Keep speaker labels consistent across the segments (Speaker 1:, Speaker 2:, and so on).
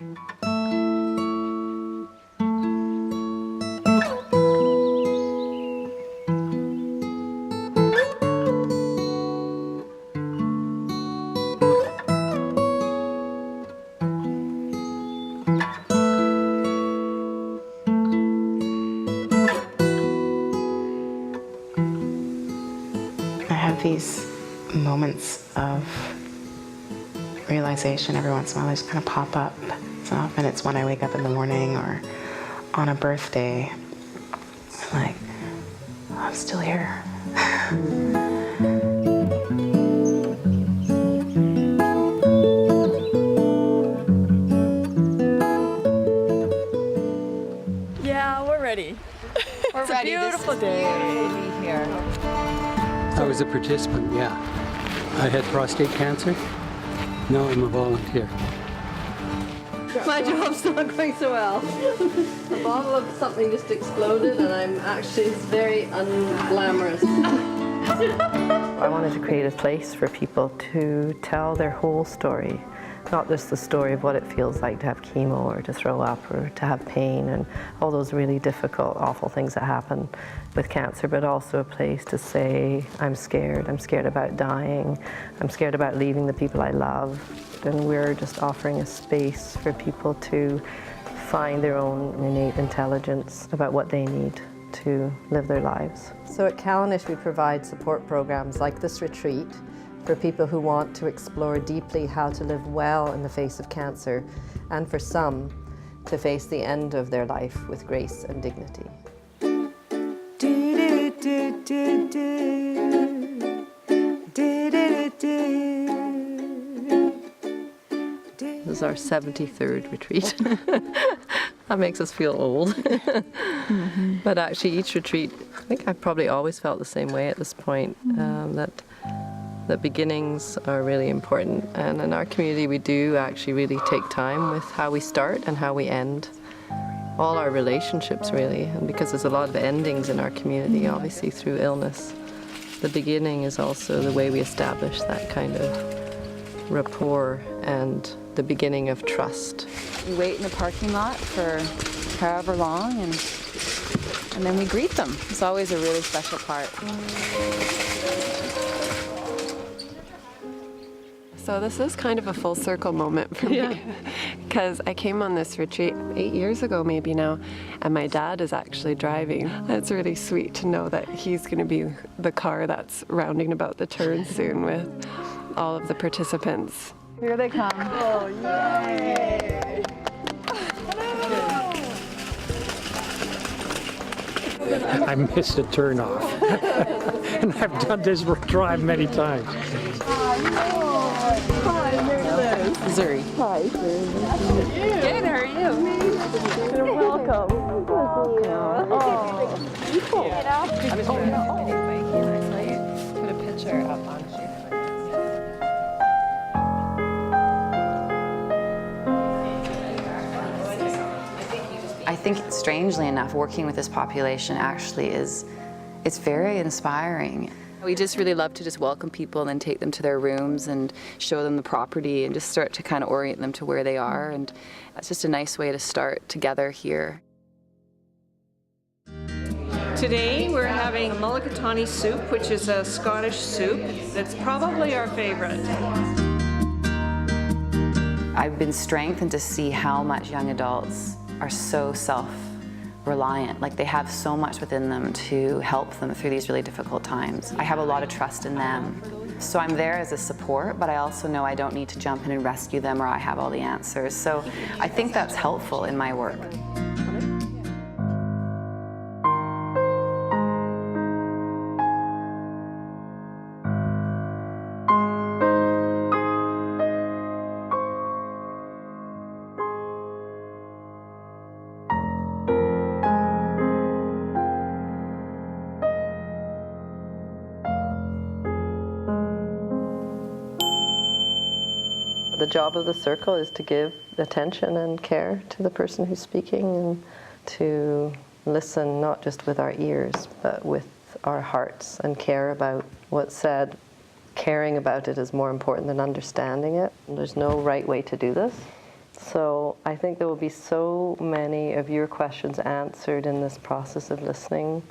Speaker 1: I have these moments of realization every once in a while. They just kind of pop up. So often it's when I wake up in the morning or on a birthday. Like, oh, I'm still here.
Speaker 2: Yeah, we're ready.
Speaker 3: We're ready.
Speaker 2: It's a beautiful day
Speaker 3: to be here.
Speaker 4: I was a participant, yeah. I had prostate cancer. Now I'm a volunteer.
Speaker 5: My job's not going so well. A bottle of something just exploded and it's very unglamorous.
Speaker 6: I wanted to create a place for people to tell their whole story, not just the story of what it feels like to have chemo or to throw up or to have pain and all those really difficult, awful things that happen with cancer, but also a place to say, I'm scared about dying, I'm scared about leaving the people I love. And we're just offering a space for people to find their own innate intelligence about what they need to live their lives.
Speaker 5: So at Callanish we provide support programs like this retreat for people who want to explore deeply how to live well in the face of cancer, and for some to face the end of their life with grace and dignity.
Speaker 6: This is our 73rd retreat. That makes us feel old. But actually each retreat, I think I've probably always felt the same way at this point, that beginnings are really important. And in our community we do actually really take time with how we start and how we end. All our relationships really, and because there's a lot of endings in our community, obviously through illness. The beginning is also the way we establish that kind of rapport and the beginning of trust.
Speaker 3: We wait in the parking lot for however long and then we greet them. It's always a really special part.
Speaker 7: So this is kind of a full circle moment for me, because I came on this retreat 8 years ago maybe now, and my dad is actually driving. It's really sweet to know that he's going to be the car that's rounding about the turn soon with all of the participants.
Speaker 3: Here they come. Oh, yay!
Speaker 4: I missed a turn off. And I've done this drive many times.
Speaker 3: Hi, Mary Liz.
Speaker 6: Zuri.
Speaker 3: Hi, Zuri. Good, how are you? You're welcome. Oh, cool.
Speaker 7: Put a picture up on
Speaker 8: I think strangely enough, working with this population actually it's very inspiring.
Speaker 3: We just really love to just welcome people and then take them to their rooms and show them the property and just start to kind of orient them to where they are, and that's just a nice way to start together here.
Speaker 2: Today we're having mulligatawny soup, which is a Scottish soup that's probably our favorite.
Speaker 8: I've been strengthened to see how much young adults are so self-reliant, like they have so much within them to help them through these really difficult times. I have a lot of trust in them. So I'm there as a support, but I also know I don't need to jump in and rescue them or I have all the answers. So I think that's helpful in my work.
Speaker 6: The job of the circle is to give attention and care to the person who's speaking and to listen not just with our ears but with our hearts and care about what's said. Caring about it is more important than understanding it. There's no right way to do this. So I think there will be so many of your questions answered in this process of listening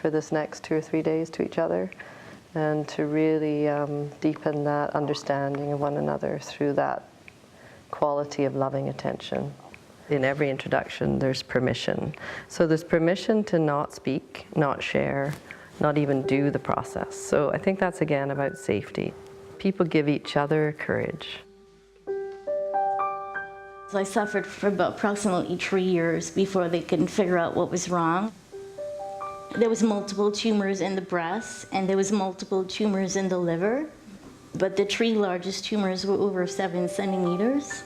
Speaker 6: for this next 2 or 3 days to each other, and to really deepen that understanding of one another through that quality of loving attention. In every introduction, there's permission. So there's permission to not speak, not share, not even do the process. So I think that's again about safety. People give each other courage.
Speaker 9: I suffered for about approximately 3 years before they could figure out what was wrong. There was multiple tumors in the breast, and there was multiple tumors in the liver, but the 3 largest tumors were over 7 centimeters.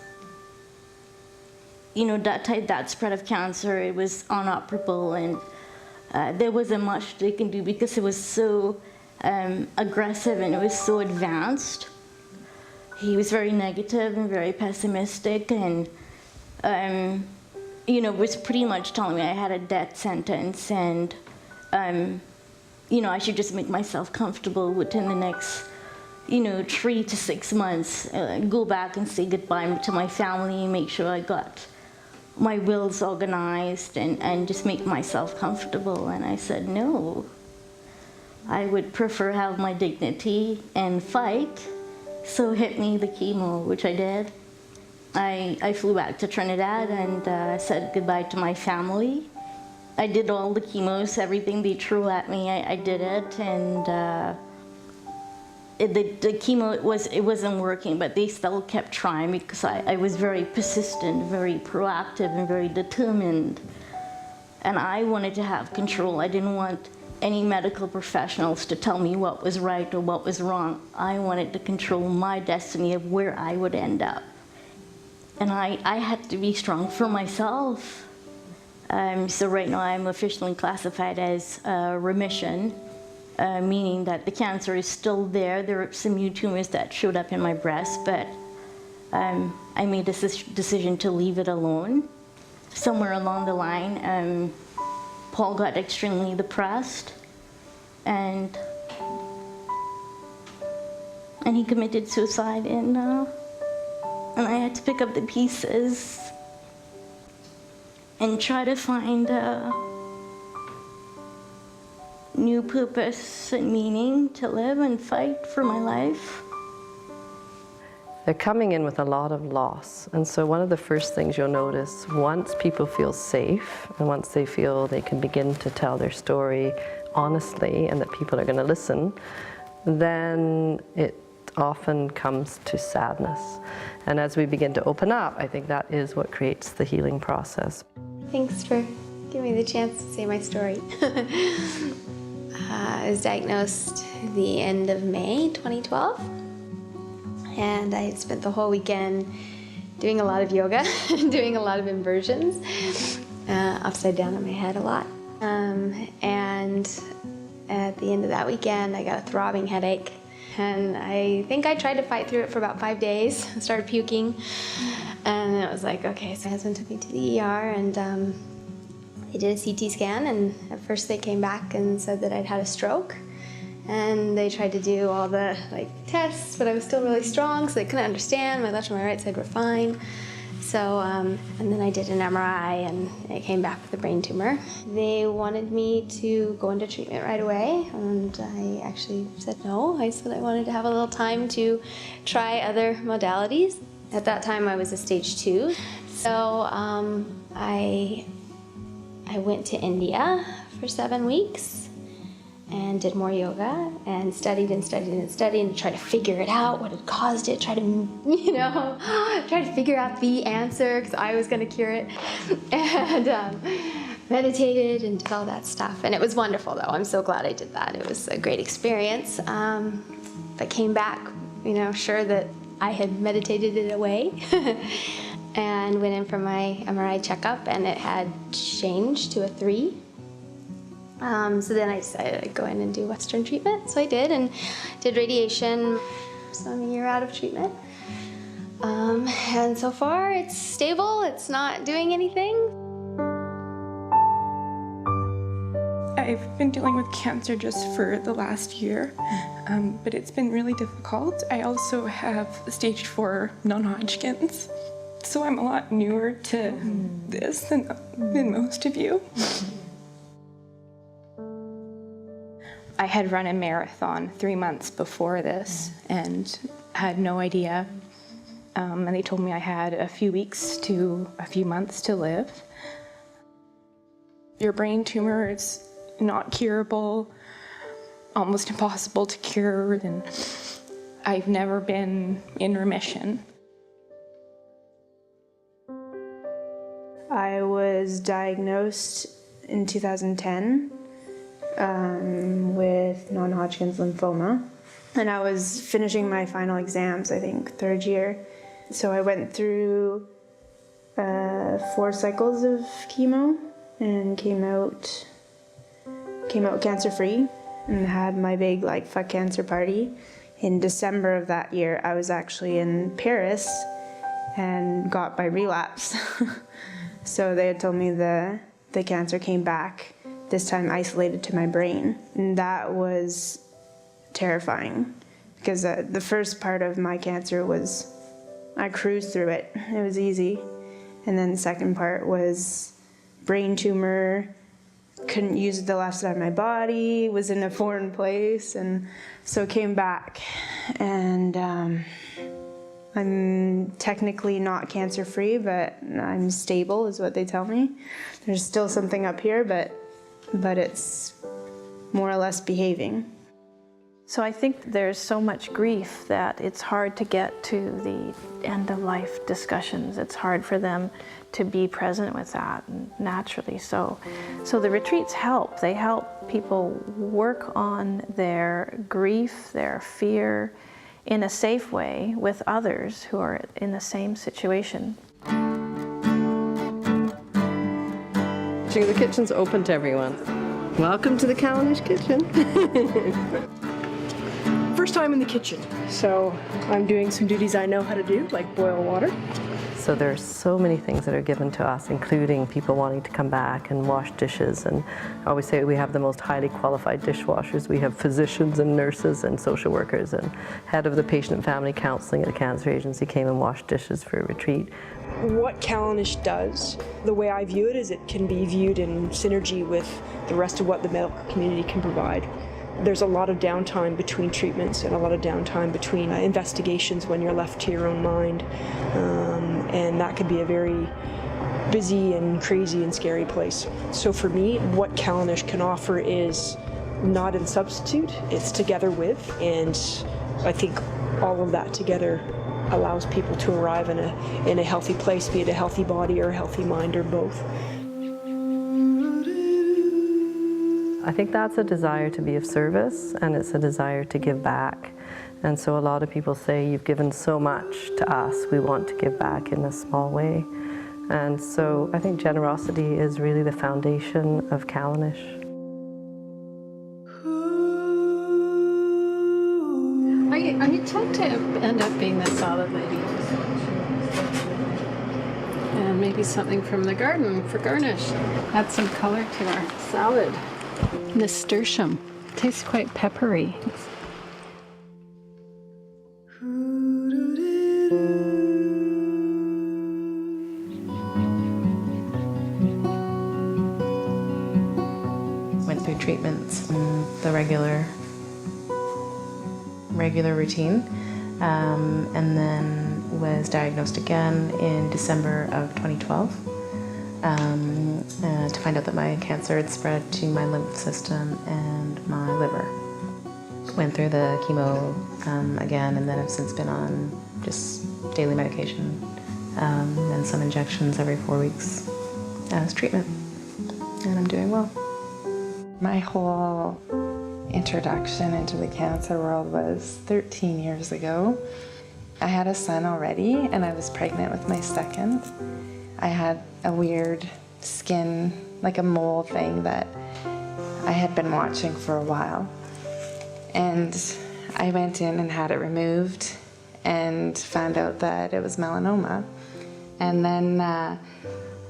Speaker 9: You know, that spread of cancer, it was inoperable, and there wasn't much they can do because it was so aggressive and it was so advanced. He was very negative and very pessimistic, and you know, was pretty much telling me I had a death sentence, and you know, I should just make myself comfortable within the next, you know, 3 to 6 months, go back and say goodbye to my family, make sure I got my wills organized, and just make myself comfortable. And I said, no, I would prefer have my dignity and fight. So hit me the chemo, which I did. I flew back to Trinidad and said goodbye to my family. I did all the chemos, everything they threw at me, I did it, and the chemo, it wasn't working, but they still kept trying because I was very persistent, very proactive, and very determined. And I wanted to have control. I didn't want any medical professionals to tell me what was right or what was wrong. I wanted to control my destiny of where I would end up. And I had to be strong for myself. So right now I'm officially classified as remission, meaning that the cancer is still there. There are some new tumors that showed up in my breast, but I made this decision to leave it alone. Somewhere along the line, Paul got extremely depressed, and he committed suicide, and I had to pick up the pieces and try to find a new purpose and meaning to live and fight for my life.
Speaker 6: They're coming in with a lot of loss, and so one of the first things you'll notice, once people feel safe and once they feel they can begin to tell their story honestly and that people are going to listen, then it often comes to sadness. And as we begin to open up, I think that is what creates the healing process.
Speaker 10: Thanks for giving me the chance to say my story. I was diagnosed the end of May 2012. And I spent the whole weekend doing a lot of yoga, doing a lot of inversions, upside down on my head a lot. And at the end of that weekend, I got a throbbing headache. And I think I tried to fight through it for about 5 days. I started puking. And it was like, okay, so my husband took me to the ER, and they did a CT scan. And at first they came back and said that I'd had a stroke. And they tried to do all the tests, but I was still really strong, so they couldn't understand. My left and my right side were fine. So, and then I did an MRI, and it came back with a brain tumor. They wanted me to go into treatment right away, and I actually said no. I said I wanted to have a little time to try other modalities. At that time, I was a stage 2. So I went to India for 7 weeks. And did more yoga and studied and studied and studied and tried to figure it out, what had caused it, try to figure out the answer because I was going to cure it, and meditated and did all that stuff. And it was wonderful, though. I'm so glad I did that. It was a great experience. I came back, sure that I had meditated it away and went in for my MRI checkup, and it had changed to a 3. So then I decided I'd go in and do Western treatment. So I did, and did radiation. So I'm a year out of treatment. And so far it's stable, it's not doing anything.
Speaker 11: I've been dealing with cancer just for the last year, but it's been really difficult. I also have stage 4 non-Hodgkin's. So I'm a lot newer to this than most of you. I had run a marathon 3 months before this and had no idea. And they told me I had a few weeks to a few months to live. Your brain tumor is not curable, almost impossible to cure, and I've never been in remission.
Speaker 12: I was diagnosed in 2010 with non-Hodgkin's lymphoma, and I was finishing my final exams, I think, third year. So I went through 4 cycles of chemo and came out cancer-free and had my big fuck cancer party. In December of that year, I was actually in Paris and got my relapse. So they had told me the cancer came back, this time isolated to my brain. And that was terrifying because the first part of my cancer was, I cruised through it. It was easy. And then the second part was brain tumor, couldn't use the left side of my body, was in a foreign place, and so came back. And I'm technically not cancer-free, but I'm stable is what they tell me. There's still something up here, but it's more or less behaving.
Speaker 13: So I think there's so much grief that it's hard to get to the end-of-life discussions. It's hard for them to be present with that naturally. So the retreats help. They help people work on their grief, their fear, in a safe way with others who are in the same situation.
Speaker 6: The kitchen's open to everyone. Welcome to the Callanish kitchen.
Speaker 14: First time in the kitchen, so I'm doing some duties I know how to do, like boil water.
Speaker 6: So there's so many things that are given to us, including people wanting to come back and wash dishes. And I always say we have the most highly qualified dishwashers. We have physicians and nurses and social workers, and head of the patient and family counseling at a cancer agency came and washed dishes for a retreat.
Speaker 14: What Callanish does, the way I view it, is it can be viewed in synergy with the rest of what the medical community can provide. There's a lot of downtime between treatments and a lot of downtime between investigations when you're left to your own mind. And that could be a very busy and crazy and scary place. So for me, what Callanish can offer is not in substitute, it's together with, and I think all of that together allows people to arrive in a healthy place, be it a healthy body or a healthy mind or both.
Speaker 6: I think that's a desire to be of service, and it's a desire to give back. And so a lot of people say, you've given so much to us, we want to give back in a small way. And so I think generosity is really the foundation of Callanish.
Speaker 15: I tend to end up being the salad lady. And maybe something from the garden for garnish. Add some color to our salad. Nasturtium. Tastes quite peppery.
Speaker 1: Went through treatments and the regular routine, and then was diagnosed again in December of 2012 to find out that my cancer had spread to my lymph system and my liver. Went through the chemo again, and then have since been on just daily medication and some injections every 4 weeks as treatment, and I'm doing well.
Speaker 16: My whole introduction into the cancer world was 13 years ago. I had a son already, and I was pregnant with my second. I had a weird skin, like a mole thing that I had been watching for a while. And I went in and had it removed and found out that it was melanoma. And then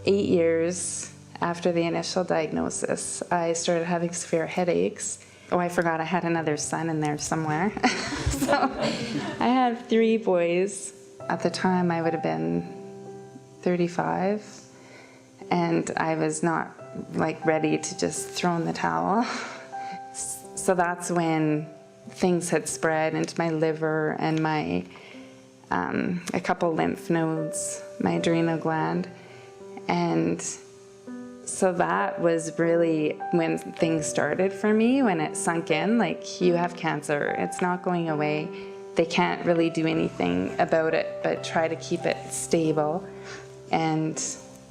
Speaker 16: 8 years after the initial diagnosis, I started having severe headaches. Oh, I forgot I had another son in there somewhere. So I had 3 boys. At the time, I would have been 35, and I was not like ready to just throw in the towel. So that's when things had spread into my liver and my a couple lymph nodes, my adrenal gland, and so that was really when things started for me, when it sunk in, like, you have cancer, it's not going away. They can't really do anything about it but try to keep it stable and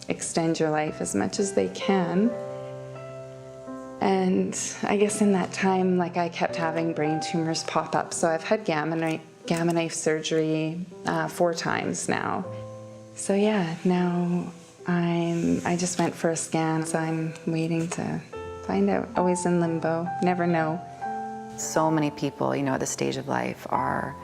Speaker 16: extend your life as much as they can. And I guess in that time, like, I kept having brain tumors pop up. So I've had gamma knife surgery 4 times now. So yeah, now I just went for a scan, so I'm waiting to find out. Always in limbo, never know.
Speaker 8: So many people, you know, at this stage of life are,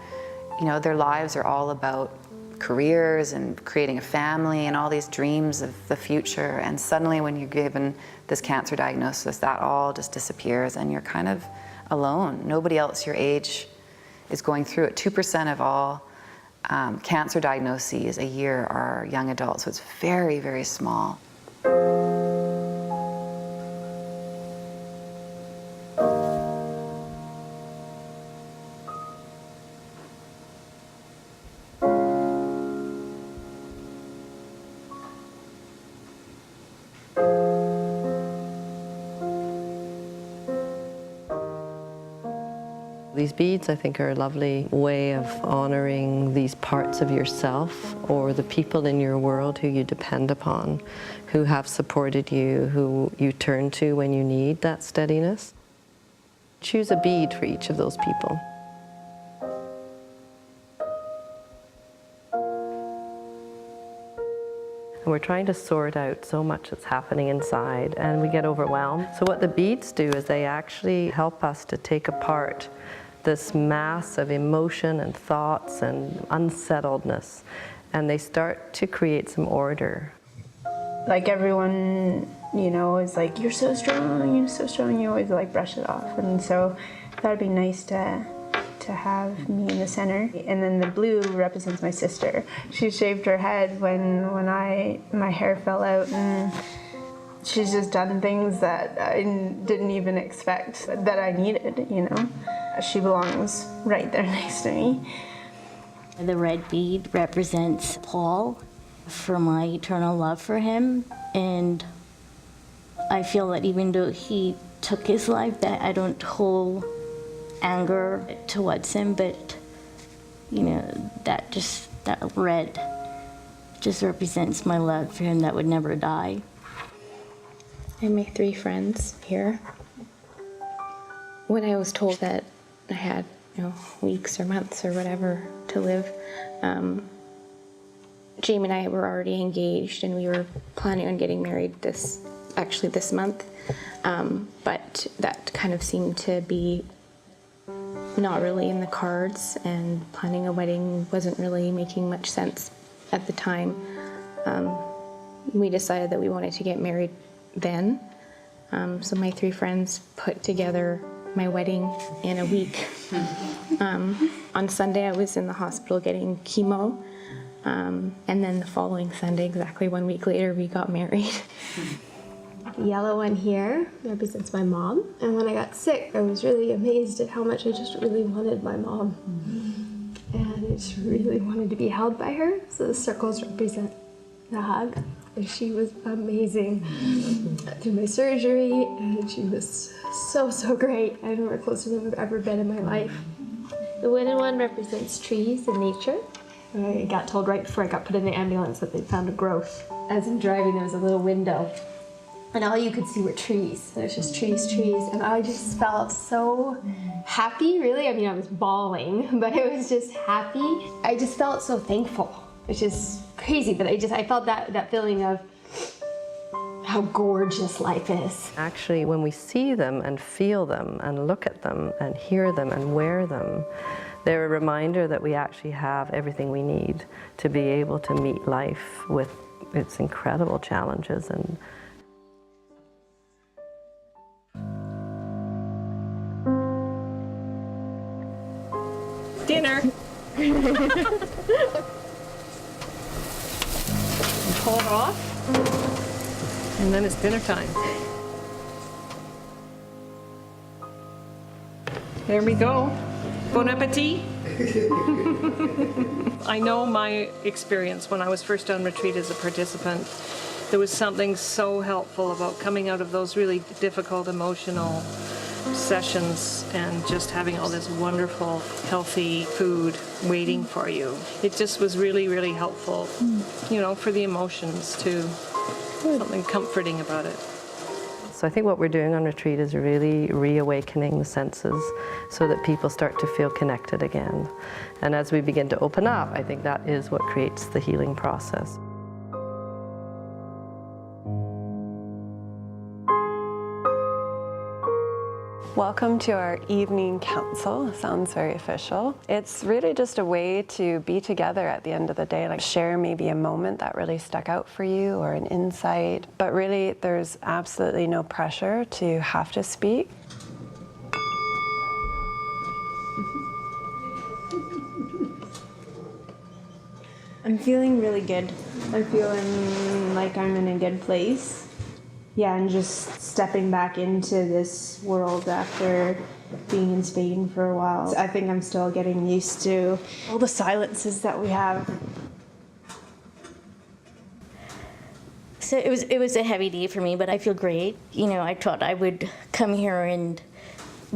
Speaker 8: you know, their lives are all about careers and creating a family and all these dreams of the future. And suddenly when you're given this cancer diagnosis, that all just disappears and you're kind of alone. Nobody else your age is going through it. 2% of all cancer diagnoses a year are young adults, so it's very, very small.
Speaker 6: These beads, I think, are a lovely way of honoring these parts of yourself or the people in your world who you depend upon, who have supported you, who you turn to when you need that steadiness. Choose a bead for each of those people. And we're trying to sort out so much that's happening inside, and we get overwhelmed. So what the beads do is they actually help us to take apart this mass of emotion and thoughts and unsettledness, and they start to create some order.
Speaker 12: Like, everyone, you know, is like, you're so strong, you always like brush it off. And so that'd be nice to have me in the center. And then the blue represents my sister. She shaved her head when my hair fell out, and she's just done things that I didn't even expect that I needed, you know. She belongs right there next to me.
Speaker 9: The red bead represents Paul, for my eternal love for him. And I feel that even though he took his life, that I don't hold anger towards him, but, you know, that red just represents my love for him that would never die.
Speaker 11: And my 3 friends here. When I was told that I had, you know, weeks or months or whatever to live, Jamie and I were already engaged, and we were planning on getting married this month, but that kind of seemed to be not really in the cards, and planning a wedding wasn't really making much sense at the time. We decided that we wanted to get married then, so my 3 friends put together my wedding in a week. On Sunday, I was in the hospital getting chemo, and then the following Sunday, exactly 1 week later, we got married.
Speaker 17: The yellow one here represents my mom, and when I got sick, I was really amazed at how much I just really wanted my mom. And I just really wanted to be held by her, so the circles represent the hug. And she was amazing through my surgery, and she was so great. I don't know closer than I've ever been in my life. The wooden one represents trees and nature. I got told right before I got put in the ambulance that they found a growth. As I'm driving, there was a little window, and all you could see were trees. There's just trees, and I just felt so happy, really. I mean, I was bawling, but it was just happy. I just felt so thankful, which is crazy, but I felt that feeling of how gorgeous life is.
Speaker 6: Actually, when we see them and feel them and look at them and hear them and wear them, they're a reminder that we actually have everything we need to be able to meet life with its incredible challenges. And
Speaker 2: dinner. off, and then it's dinner time. There we go. Bon appetit. I know my experience when I was first on retreat as a participant. There was something so helpful about coming out of those really difficult emotional sessions and just having all this wonderful, healthy food waiting for you. It just was really, really helpful, you know, for the emotions too. Something comforting about it.
Speaker 6: So I think what we're doing on retreat is really reawakening the senses so that people start to feel connected again. And as we begin to open up, I think that is what creates the healing process.
Speaker 7: Welcome to our evening council. Sounds very official. It's really just a way to be together at the end of the day, like share maybe a moment that really stuck out for you or an insight. But really, there's absolutely no pressure to have to speak.
Speaker 12: I'm feeling really good. I'm feeling like I'm in a good place. Yeah, and just stepping back into this world after being in Spain for a while. I think I'm still getting used to all the silences that we have.
Speaker 9: So it was a heavy day for me, but I feel great. You know, I thought I would come here and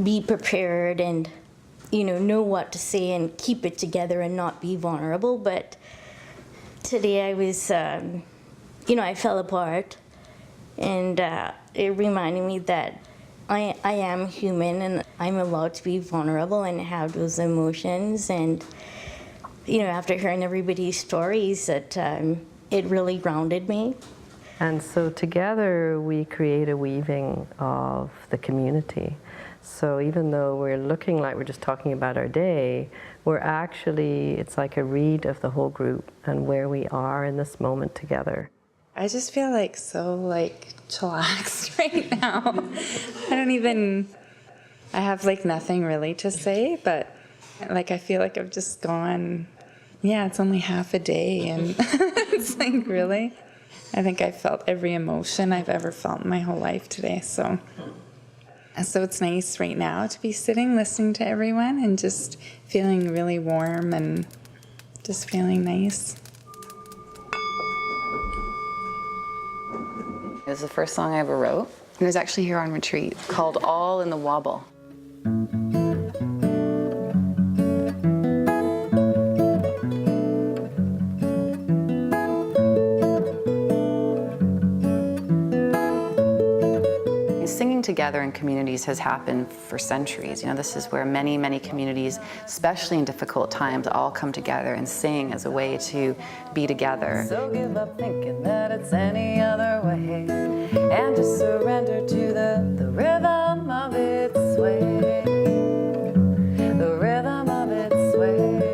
Speaker 9: be prepared and, you know what to say and keep it together and not be vulnerable. But today I was, I fell apart. And it reminded me that I am human and I'm allowed to be vulnerable and have those emotions. And, you know, after hearing everybody's stories, that it really grounded me.
Speaker 6: And so together we create a weaving of the community. So even though we're looking like we're just talking about our day, we're actually, it's like a read of the whole group and where we are in this moment together.
Speaker 16: I just feel like so chillaxed right now. I have like nothing really to say, but like I feel like I've just gone, it's only half a day and it's like really, I think I felt every emotion I've ever felt in my whole life today. So it's nice right now to be sitting, listening to everyone and just feeling really warm and just feeling nice.
Speaker 8: It was the first song I ever wrote. It was actually here on retreat, called All in the Wobble. Singing together in communities has happened for centuries. You know, this is where many, many communities, especially in difficult times, all come together and sing as a way to be together. So give up thinking that it's any other way and just surrender to the rhythm of its sway. The rhythm of its sway.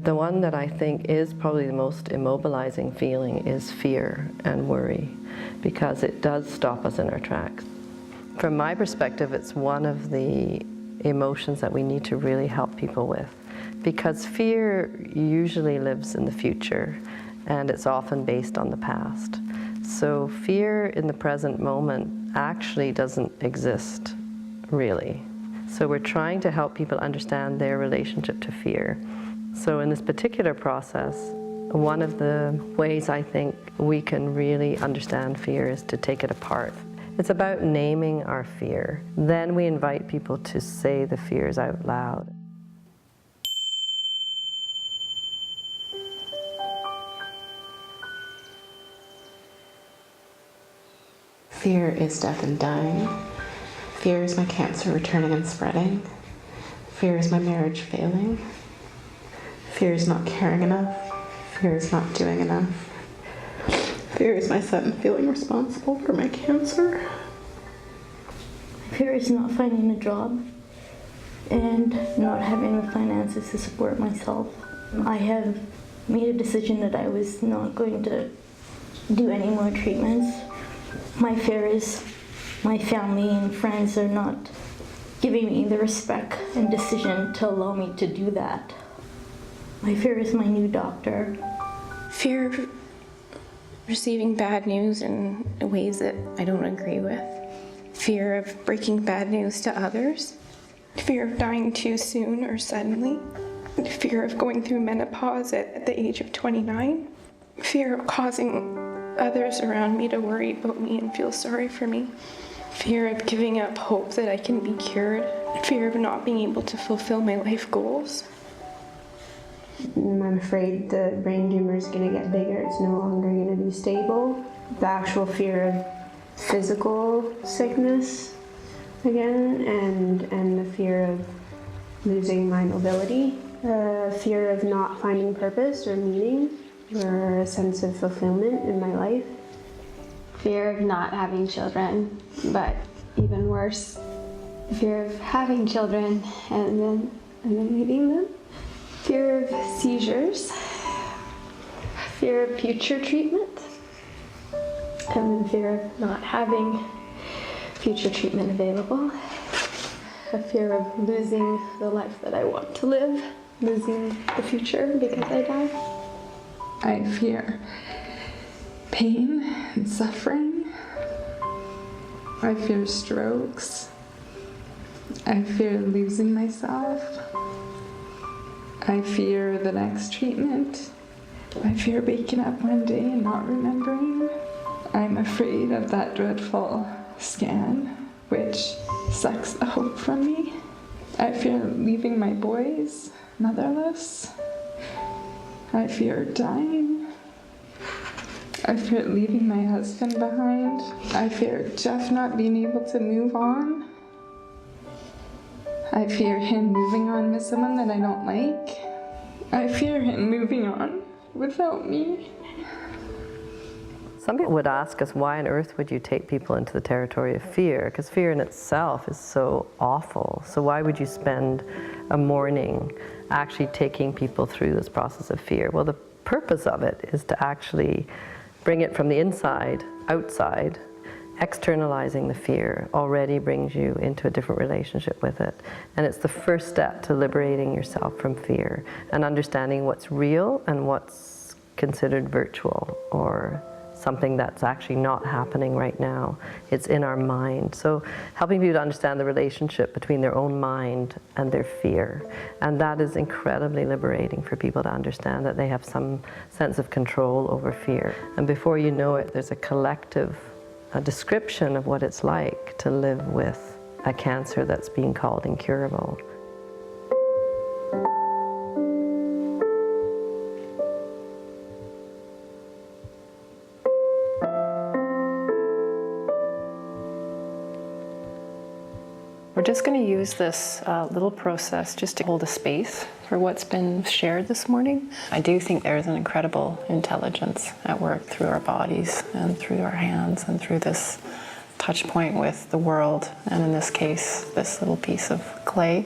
Speaker 6: The one that I think is probably the most immobilizing feeling is fear and worry, because it does stop us in our tracks. From my perspective, it's one of the emotions that we need to really help people with, because fear usually lives in the future and it's often based on the past. So fear in the present moment actually doesn't exist, really. So we're trying to help people understand their relationship to fear. So in this particular process, one of the ways I think we can really understand fear is to take it apart. It's about naming our fear. Then we invite people to say the fears out loud.
Speaker 18: Fear is death and dying. Fear is my cancer returning and spreading. Fear is my marriage failing. Fear is not caring enough. Fear is not doing enough. Fear is my son feeling responsible for my cancer.
Speaker 9: Fear is not finding a job and not having the finances to support myself. I have made a decision that I was not going to do any more treatments. My fear is my family and friends are not giving me the respect and decision to allow me to do that. My fear is my new doctor.
Speaker 11: Fear of receiving bad news in ways that I don't agree with. Fear of breaking bad news to others. Fear of dying too soon or suddenly. Fear of going through menopause at the age of 29. Fear of causing others around me to worry about me and feel sorry for me. Fear of giving up hope that I can be cured. Fear of not being able to fulfill my life goals.
Speaker 12: I'm afraid the brain tumor is going to get bigger. It's no longer going to be stable. The actual fear of physical sickness again, and the fear of losing my mobility. Fear of not finding purpose or meaning or a sense of fulfillment in my life.
Speaker 17: Fear of not having children, but even worse, fear of having children and then leaving them. Fear of seizures, fear of future treatment, and then fear of not having future treatment available. A fear of losing the life that I want to live, losing the future because I die.
Speaker 16: I fear pain and suffering. I fear strokes. I fear losing myself. I fear the next treatment. I fear waking up one day and not remembering. I'm afraid of that dreadful scan, which sucks the hope from me. I fear leaving my boys motherless. I fear dying. I fear leaving my husband behind. I fear Jeff not being able to move on. I fear him moving on with someone that I don't like. I fear him moving on without me.
Speaker 6: Some people would ask us, why on earth would you take people into the territory of fear? Because fear in itself is so awful. So why would you spend a morning actually taking people through this process of fear? Well, the purpose of it is to actually bring it from the inside, outside. Externalizing the fear already brings you into a different relationship with it. And it's the first step to liberating yourself from fear and understanding what's real and what's considered virtual or something that's actually not happening right now. It's in our mind. So helping people to understand the relationship between their own mind and their fear. And that is incredibly liberating for people to understand that they have some sense of control over fear. And before you know it, there's a collective description of what it's like to live with a cancer that's being called incurable.
Speaker 15: We're just going to use this little process just to hold a space for what's been shared this morning. I do think there is an incredible intelligence at work through our bodies and through our hands and through this touch point with the world, and in this case, this little piece of clay,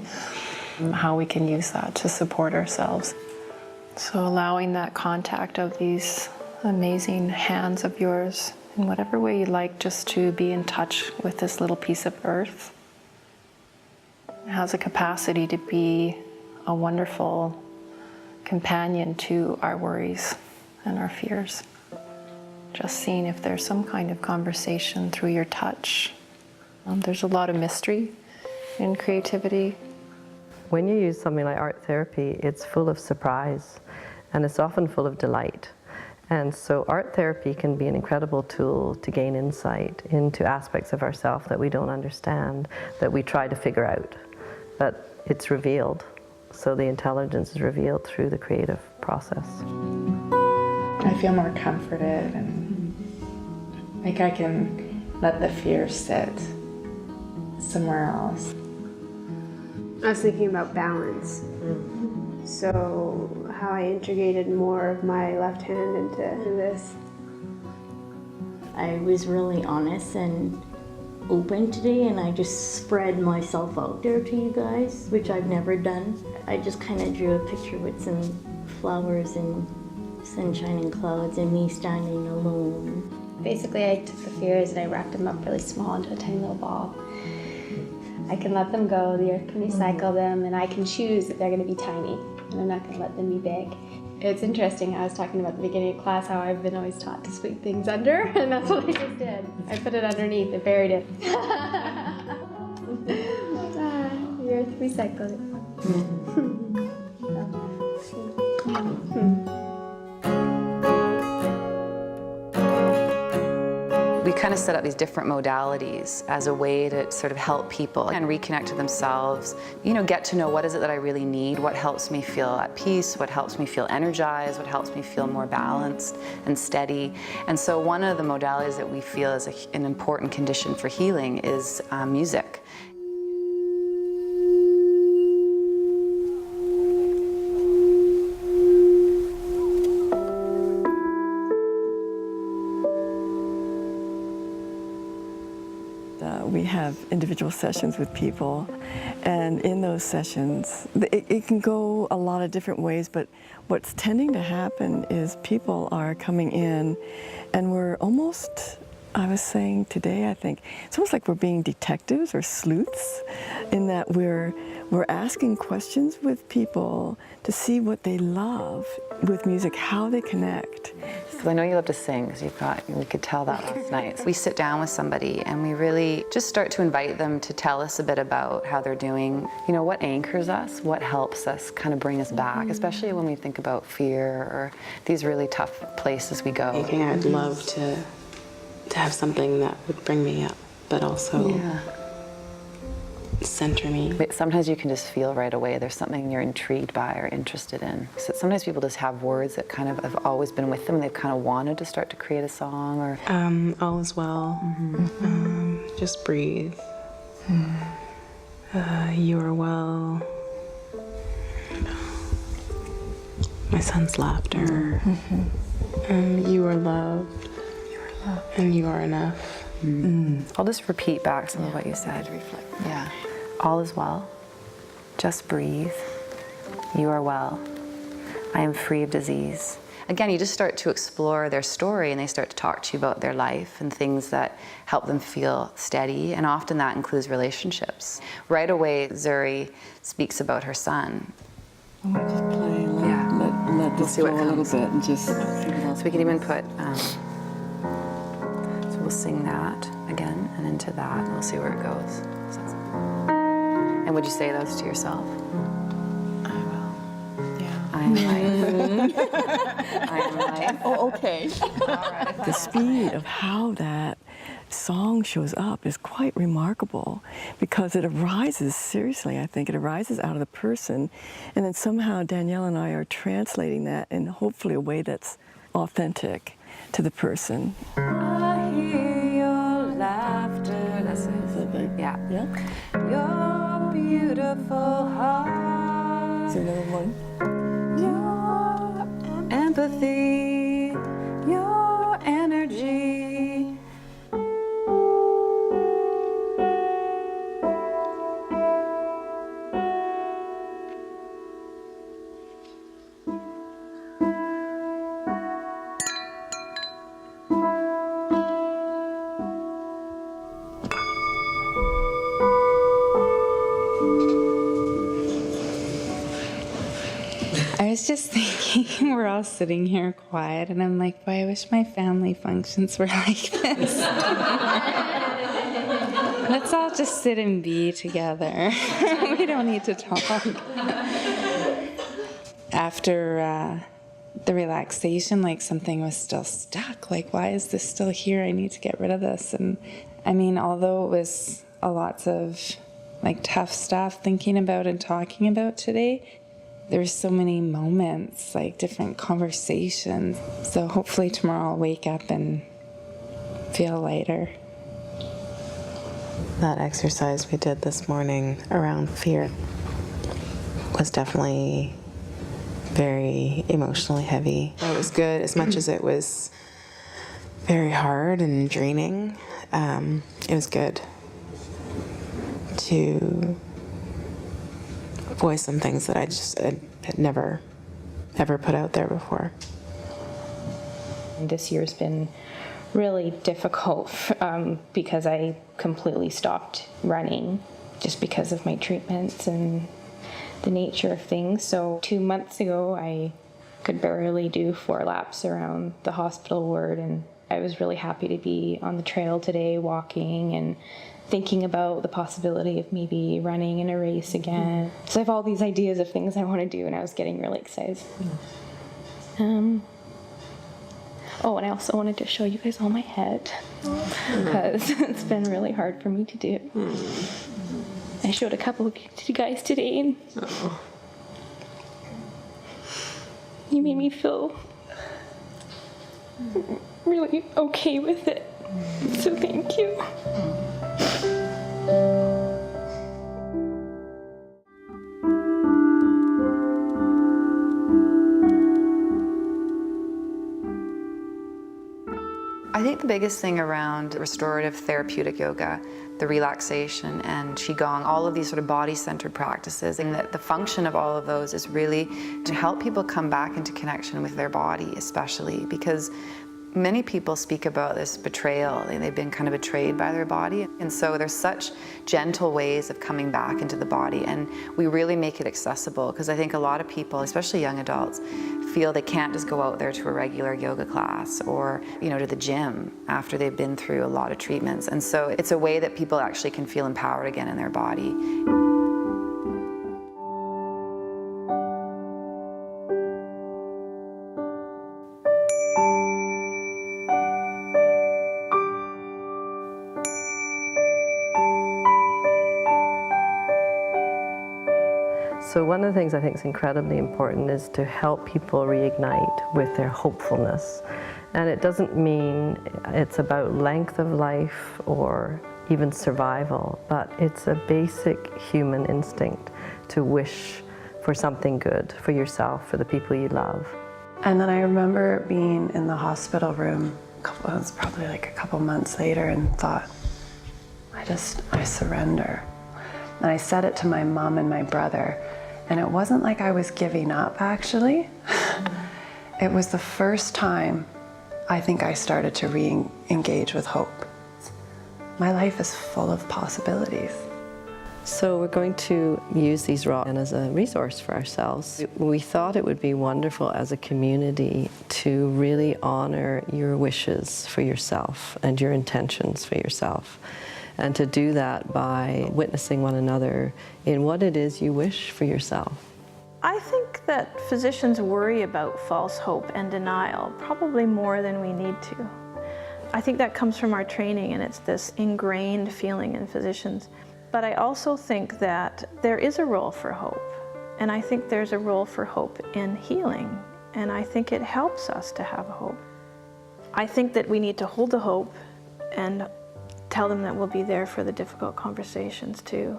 Speaker 15: how we can use that to support ourselves. So allowing that contact of these amazing hands of yours in whatever way you like, just to be in touch with this little piece of earth. It has a capacity to be a wonderful companion to our worries and our fears. Just seeing if there's some kind of conversation through your touch. There's a lot of mystery in creativity.
Speaker 6: When you use something like art therapy, it's full of surprise and it's often full of delight. And so art therapy can be an incredible tool to gain insight into aspects of ourselves that we don't understand, that we try to figure out. But it's revealed. So the intelligence is revealed through the creative process.
Speaker 16: I feel more comforted and like I can let the fear sit somewhere else.
Speaker 12: I was thinking about balance. So how I integrated more of my left hand into this.
Speaker 9: I was really honest and open today, and I just spread myself out there to you guys, which I've never done. I just kind of drew a picture with some flowers and sunshine and clouds and me standing alone.
Speaker 17: Basically, I took the fears and I wrapped them up really small into a tiny little ball. I can let them go, the earth can recycle them, and I can choose that they're going to be tiny, and I'm not going to let them be big. It's interesting, I was talking about at the beginning of class how I've been always taught to sweep things under, and that's what I just did. I put it underneath, I buried it. The earth recycled it.
Speaker 8: We kind of set up these different modalities as a way to sort of help people and reconnect to themselves, you know, get to know what is it that I really need, what helps me feel at peace, what helps me feel energized, what helps me feel more balanced and steady. And so one of the modalities that we feel is an important condition for healing is music.
Speaker 19: We have individual sessions with people, and in those sessions, it can go a lot of different ways, but what's tending to happen is people are coming in and we're almost, I was saying today, I think, it's almost like we're being detectives or sleuths in that we're asking questions with people to see what they love with music, how they connect.
Speaker 8: So I know you love to sing, because we could tell that last night. So we sit down with somebody and we really just start to invite them to tell us a bit about how they're doing. You know, what anchors us, what helps us kind of bring us back, especially when we think about fear or these really tough places we go.
Speaker 18: I'd love to have something that would bring me up, but also center me.
Speaker 8: But sometimes you can just feel right away there's something you're intrigued by or interested in. So sometimes people just have words that kind of have always been with them. They've kind of wanted to start to create a song or...
Speaker 18: all is well. Just breathe. You are well. My son's laughter. You are loved. You are loved. And you are enough.
Speaker 8: I'll just repeat back some of what you said. Reflect. Yeah. All is well. Just breathe. You are well. I am free of disease. Again, you just start to explore their story and they start to talk to you about their life and things that help them feel steady, and often that includes relationships. Right away, Zuri speaks about her son.
Speaker 19: I might just play, let this go a little bit and just...
Speaker 8: So we can even put, so we'll sing that again and into that, and we'll see where it goes. And would you say those to yourself?
Speaker 18: I will. Yeah.
Speaker 8: I am life. I am life.
Speaker 19: Oh, okay. All right. The speed of how that song shows up is quite remarkable because it arises, seriously, I think, it arises out of the person, and then somehow Danielle and I are translating that in hopefully a way that's authentic to the person.
Speaker 8: I hear your laughter. That's it. Yeah.
Speaker 19: Yeah.
Speaker 8: Your beautiful heart.
Speaker 19: Is there another one?
Speaker 8: Your empathy. Your energy.
Speaker 16: I was just thinking, we're all sitting here quiet, and I'm like, boy, I wish my family functions were like this. Let's all just sit and be together. We don't need to talk. After the relaxation, like something was still stuck. Like, why is this still here? I need to get rid of this. And I mean, although it was a lots of like tough stuff thinking about and talking about today, there were so many moments, like different conversations. So hopefully tomorrow I'll wake up and feel lighter.
Speaker 18: That exercise we did this morning around fear was definitely very emotionally heavy. It was good as much as it was very hard and draining. It was good to voice some things that I just had never, ever put out there before.
Speaker 11: This year's been really difficult because I completely stopped running just because of my treatments and the nature of things. So 2 months ago, I could barely do 4 laps around the hospital ward, and I was really happy to be on the trail today walking and thinking about the possibility of maybe running in a race again. So I have all these ideas of things I want to do, and I was getting really excited. Oh, and I also wanted to show you guys all my head because it's been really hard for me to do. I showed a couple of you guys today, and you made me feel really okay with it. So thank you.
Speaker 8: I think the biggest thing around restorative therapeutic yoga, the relaxation and Qigong, all of these sort of body-centered practices, and that the function of all of those is really to help people come back into connection with their body, especially because many people speak about this betrayal. They've been kind of betrayed by their body. And so there's such gentle ways of coming back into the body, and we really make it accessible because I think a lot of people, especially young adults, feel they can't just go out there to a regular yoga class or, to the gym after they've been through a lot of treatments. And so it's a way that people actually can feel empowered again in their body.
Speaker 5: So one of the things I think is incredibly important is to help people reignite with their hopefulness. And it doesn't mean it's about length of life or even survival, but it's a basic human instinct to wish for something good for yourself, for the people you love.
Speaker 7: And then I remember being in the hospital room, it was probably like a couple months later, and thought, I surrender. And I said it to my mom and my brother, and it wasn't like I was giving up, actually. It was the first time I think I started to re-engage with hope. My life is full of possibilities.
Speaker 5: So we're going to use these rocks as a resource for ourselves. We thought it would be wonderful as a community to really honor your wishes for yourself and your intentions for yourself. And to do that by witnessing one another in what it is you wish for yourself.
Speaker 13: I think that physicians worry about false hope and denial probably more than we need to. I think that comes from our training, and it's this ingrained feeling in physicians. But I also think that there is a role for hope, and I think there's a role for hope in healing, and I think it helps us to have hope. I think that we need to hold the hope and tell them that we'll be there for the difficult conversations too.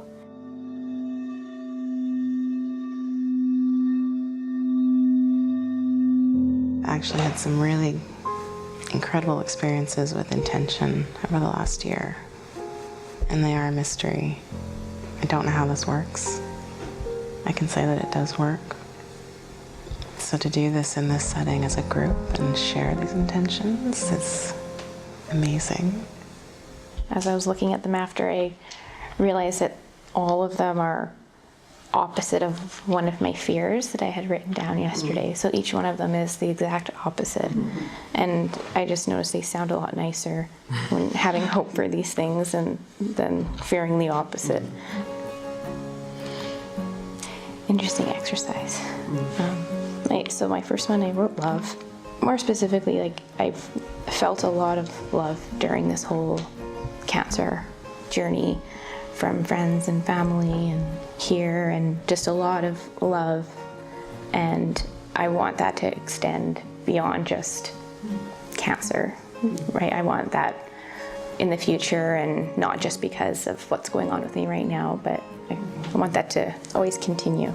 Speaker 18: I actually had some really incredible experiences with intention over the last year, and they are a mystery. I don't know how this works. I can say that it does work. So to do this in this setting as a group and share these intentions is amazing.
Speaker 11: As I was looking at them after, I realized that all of them are opposite of one of my fears that I had written down yesterday. So each one of them is the exact opposite. And I just noticed they sound a lot nicer when having hope for these things and than fearing the opposite. Interesting exercise. So my first one, I wrote love. More specifically, I've felt a lot of love during this whole cancer journey from friends and family and here, and just a lot of love, and I want that to extend beyond just cancer, right? I want that in the future, and not just because of what's going on with me right now, but I want that to always continue.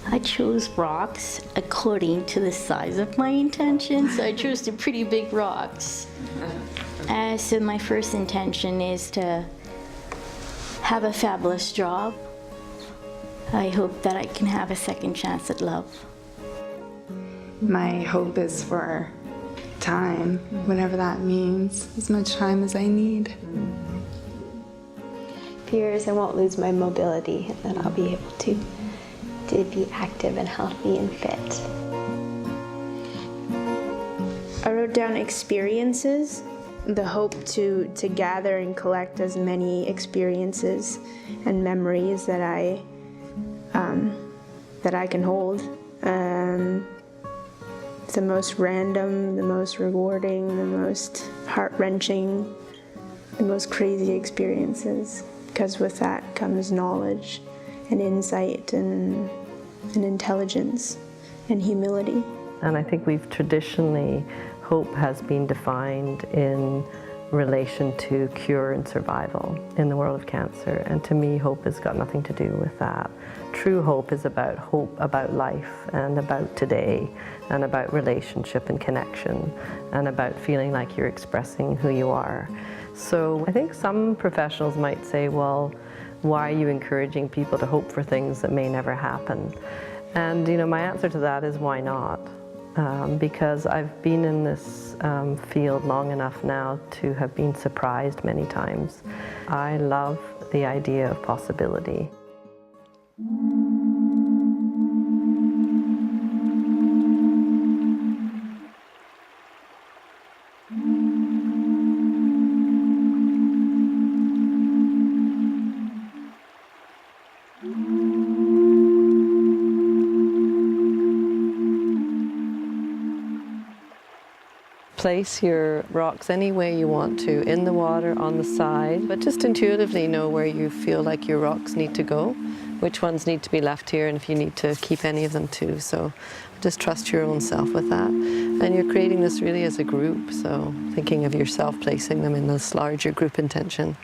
Speaker 9: I chose rocks according to the size of my intention, so I chose the pretty big rocks. So my first intention is to have a fabulous job. I hope that I can have a second chance at love.
Speaker 16: My hope is for time, whatever that means, as much time as I need.
Speaker 17: Fear is I won't lose my mobility and that I'll be able to be active and healthy and fit.
Speaker 12: I wrote down experiences, the hope to gather and collect as many experiences and memories that I can hold. The most random, the most rewarding, the most heart-wrenching, the most crazy experiences, because with that comes knowledge and insight and intelligence and humility.
Speaker 6: And I think we've traditionally, hope has been defined in relation to cure and survival in the world of cancer. And to me, hope has got nothing to do with that. True hope is about hope about life and about today and about relationship and connection and about feeling like you're expressing who you are. So I think some professionals might say, well, why are you encouraging people to hope for things that may never happen? And my answer to that is why not? Because I've been in this field long enough now to have been surprised many times. I love the idea of possibility. Place your rocks any way you want to, in the water, on the side, but just intuitively know where you feel like your rocks need to go, which ones need to be left here, and if you need to keep any of them too. So just trust your own self with that. And you're creating this really as a group, so thinking of yourself placing them in this larger group intention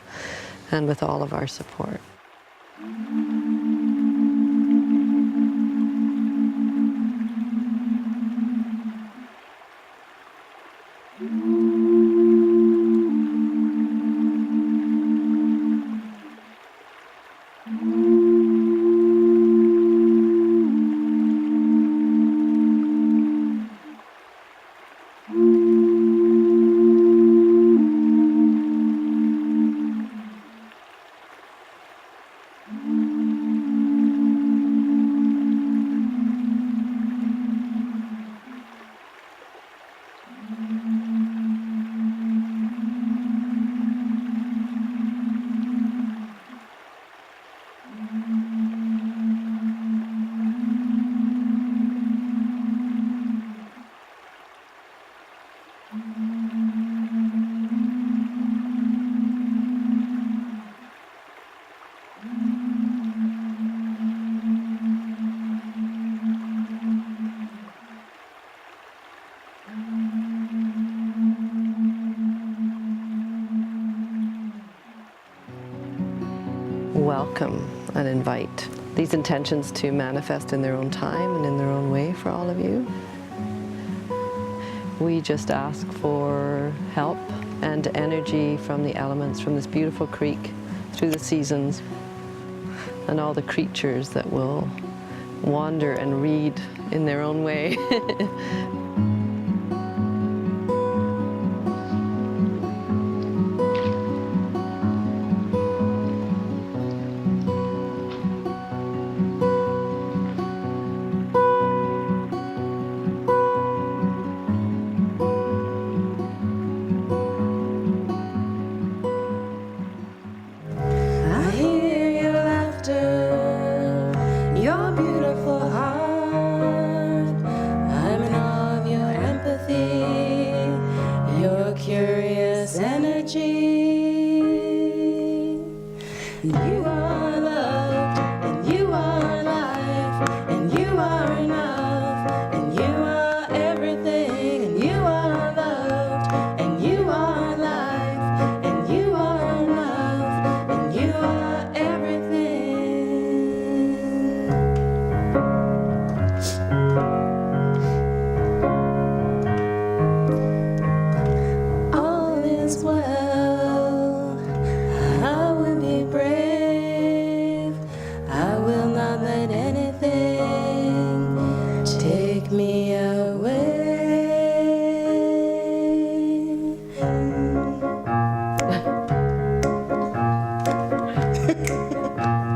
Speaker 6: and with all of our support. Welcome and invite these intentions to manifest in their own time and in their own way for all of you. We just ask for help and energy from the elements, from this beautiful creek, through the seasons, and all the creatures that will wander and read in their own way.
Speaker 20: All is well, I will be brave. you.